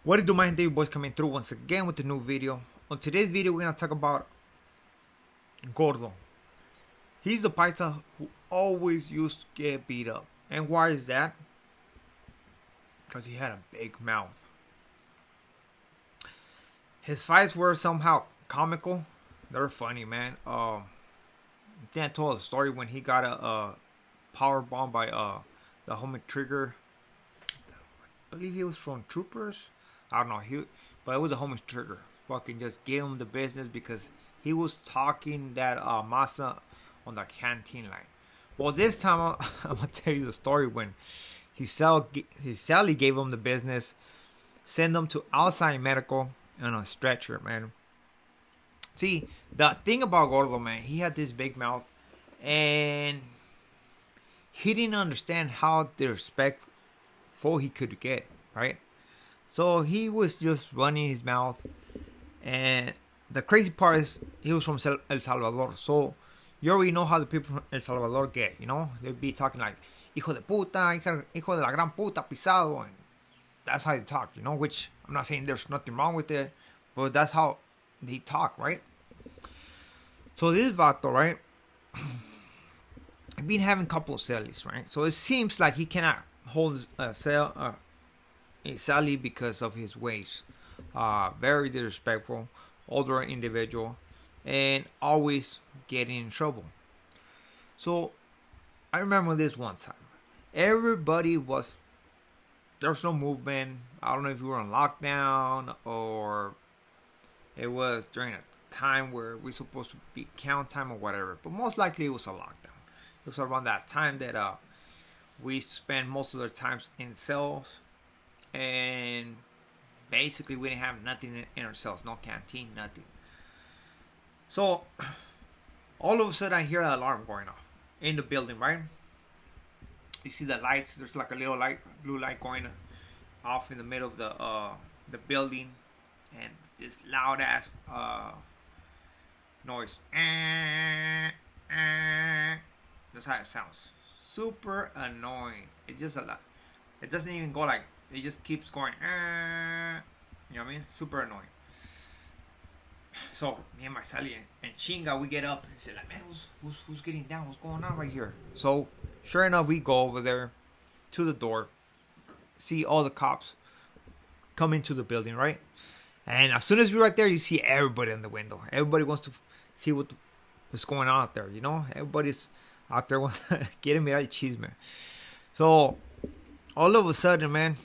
What it do, my David boys, coming through once again with a new video. On today's video, we're gonna talk about Gordo. He's the Paisa who always used to get beat up. And why is that? Because he had a big mouth. His fights were somehow comical. They're funny, man. I think I told a story when he got a power bomb by the homie Trigger. I believe he was from Troopers. I don't know. But it was a homie Trigger. Fucking just gave him the business because he was talking that masa on the canteen line. Well, this time I'm gonna tell you the story when Sally gave him the business, send him to outside medical on a stretcher, man. See, the thing about Gordo, man, he had this big mouth, and he didn't understand how disrespectful he could get, right? So he was just running his mouth, and the crazy part is he was from El Salvador, so you already know how the people from El Salvador get, you know? They'd be talking like, hijo de puta, hijo de la gran puta, pisado, and that's how they talk, you know? Which, I'm not saying there's nothing wrong with it, but that's how they talk, right? So this vato, right? I've been having a couple of cellies, right? So it seems like he cannot hold a Sally because of his ways. Very disrespectful, older individual, and always getting in trouble. So I remember this one time. Everybody was, there's no movement. I don't know if we were on lockdown or it was during a time where we supposed to be count time or whatever. But most likely it was a lockdown. It was around that time that we spent most of the times in cells, and basically we didn't have nothing in our cells, no canteen, nothing. So all of a sudden I hear an alarm going off in the building, right? You see the lights. There's like a little light, blue light going off in the middle of the building, and this loud ass noise. That's how it sounds. Super annoying. It just a lot. It doesn't even go like. It just keeps going. You know what I mean? Super annoying. So me and my Sally and Chinga, we get up and say like, man, who's getting down? What's going on right here? So sure enough, we go over there to the door, see all the cops come into the building, right? And as soon as we're right there, you see everybody in the window. Everybody wants to see what's going on out there, you know? Everybody's out there getting me that cheese, man. So all of a sudden, man,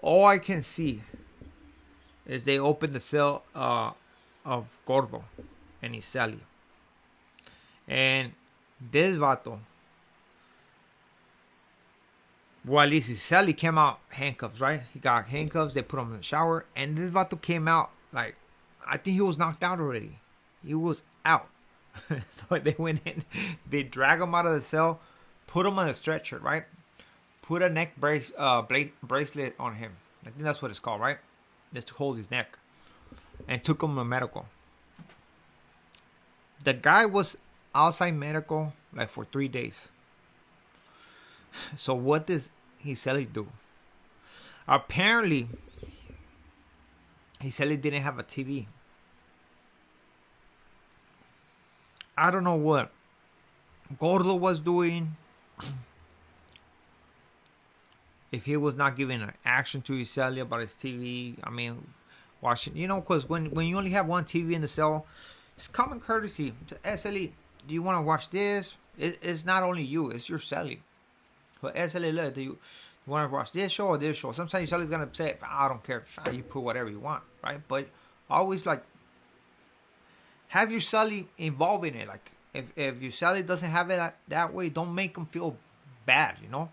all I can see is they open the cell of Gordo and his Sally. And this vato, well, at least his Sally came out handcuffs, right? He got handcuffs, they put him in the shower, and this vato came out like, I think he was knocked out already. He was out. So they went in, they drag him out of the cell, put him on a stretcher, right? Put a neck bracelet on him. I think that's what it's called, right? Just to hold his neck. And took him to medical. The guy was outside medical like for 3 days. So what does he Sally do? Apparently, he said he didn't have a TV. I don't know what Gordo was doing. If he was not giving an action to his Sally about his TV, I mean, watching, you know, because when you only have one TV in the cell, it's common courtesy to SLE. Do you want to watch this? It's not only you, it's your Sally. But SLE, do you want to watch this show or this show? Sometimes your Sally's going to say, I don't care. You put whatever you want, right? But always like, have your Sally involved in it. Like, if your Sally doesn't have it that way, don't make them feel bad, you know?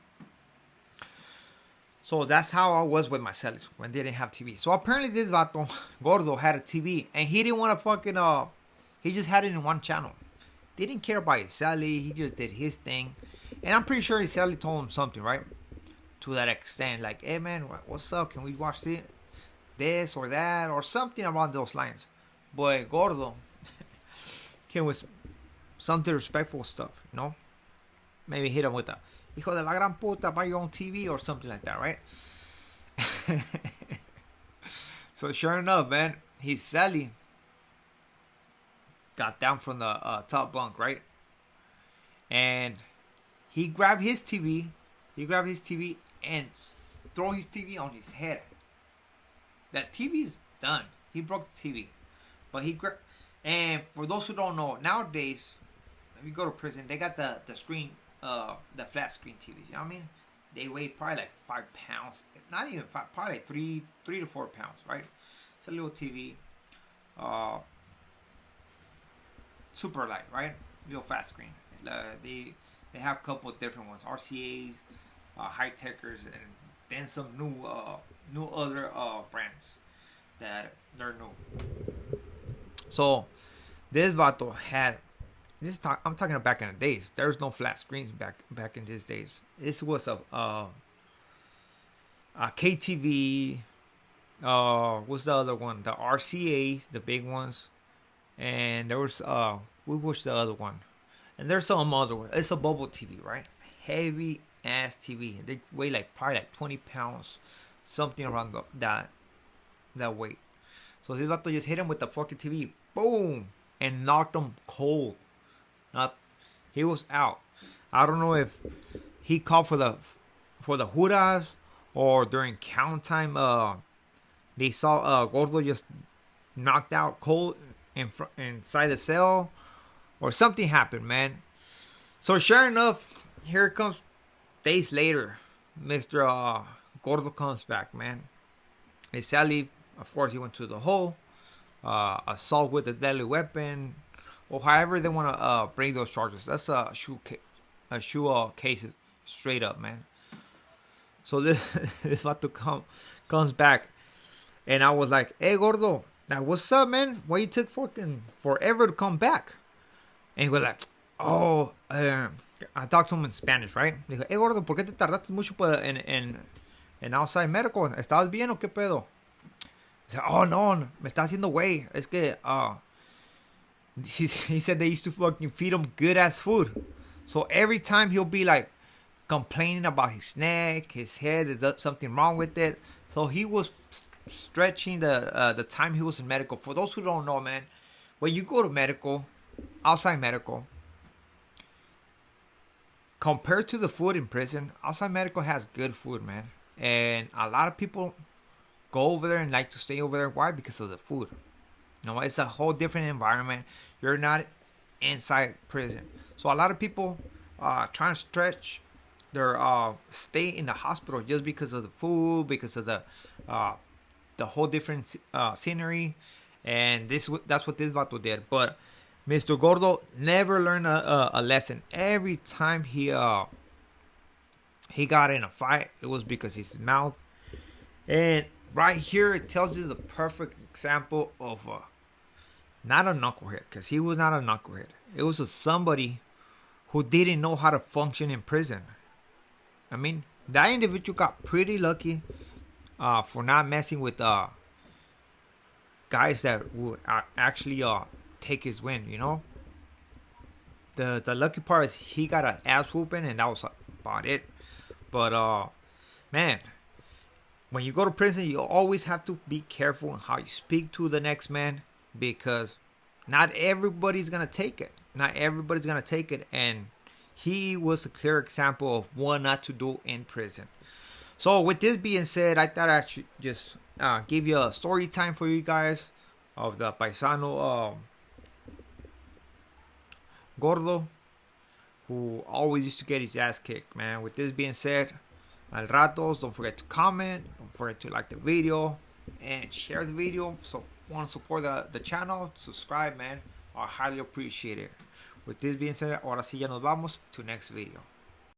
So that's how I was with my Sallies when they didn't have TV. So apparently this vato, Gordo, had a TV. And he didn't want to fucking, he just had it in one channel. Didn't care about his Sally. He just did his thing. And I'm pretty sure his Sally told him something, right? To that extent. Like, hey man, what's up? Can we watch this or that? Or something around those lines. But Gordo came with some disrespectful stuff, you know? Maybe hit him with a hijo de la gran puta, buy your own TV or something like that, right? So sure enough, man, his Sally got down from the top bunk, right? And he grabbed his TV. He grabbed his TV and throw his TV on his head. That TV is done. He broke the TV. But he grabbed. And for those who don't know, nowadays, if you go to prison, they got the screen, the flat screen TVs. You know what I mean? They weigh probably like 5 pounds. Not even 5, probably like 3 to 4 pounds, right? It's a little TV. Super light, right? Real fast screen. They have a couple of different ones, RCA's, high techers, and then some new other brands that they're new. So this vato had this. I'm talking about back in the days. There's no flat screens back in these days. This was a KTV. What's the other one? The RCA's, the big ones, and there was what was the other one? And there's some other one. It's a bubble TV, right? Heavy ass TV. They weigh like probably like 20 pounds, something around that weight. So this vato just hit him with the fucking TV, boom, and knocked him cold. He was out. I don't know if he called for the juras or during count time. They saw Gordo just knocked out cold inside the cell, or something happened, man. So sure enough, here it comes. Days later, Mr. Gordo comes back, man. Hey, Sally, of course, he went to the hole. Assault with a deadly weapon, or however they want to bring those charges. That's a shoe case straight up, man. So this vato comes back, and I was like, "Hey, Gordo, now what's up, man? Why you took fucking forever to come back?" And he was like, "Oh, I talked to him in Spanish, right?" Dijo, "Hey, Gordo, ¿por qué te tardaste mucho en outside medical? ¿Estabas bien o qué pedo?" I said, "Oh, no, me está haciendo güey. Es que, he said they used to fucking feed him good ass food. So every time he'll be like complaining about his neck, his head, there's something wrong with it. So he was stretching the time he was in medical. For those who don't know, man, when you go to medical, outside medical, compared to the food in prison, outside medical has good food, man. And a lot of people go over there and like to stay over there. Why? Because of the food. You know, it's a whole different environment. You're not inside prison. So a lot of people try and stretch their stay in the hospital just because of the food, because of the whole different scenery. And that's what this vato did. But Mr. Gordo never learned a lesson. Every time he got in a fight, it was because his mouth. And right here, it tells you the perfect example of not a knucklehead, because he was not a knucklehead. It was somebody who didn't know how to function in prison. I mean, that individual got pretty lucky for not messing with guys that would actually take his win, you know. The lucky part is he got an ass whooping, and that was about it. But man, when you go to prison, you always have to be careful in how you speak to the next man, because not everybody's gonna take it. Not everybody's gonna take it, and he was a clear example of what not to do in prison. So with this being said, I thought I should just give you a story time for you guys of the paisano Gordo, who always used to get his ass kicked, man. With this being said, al ratos, don't forget to comment, don't forget to like the video, and share the video. So want to support the channel, subscribe, man. I highly appreciate it. With this being said, ahora sí ya nos vamos to next video.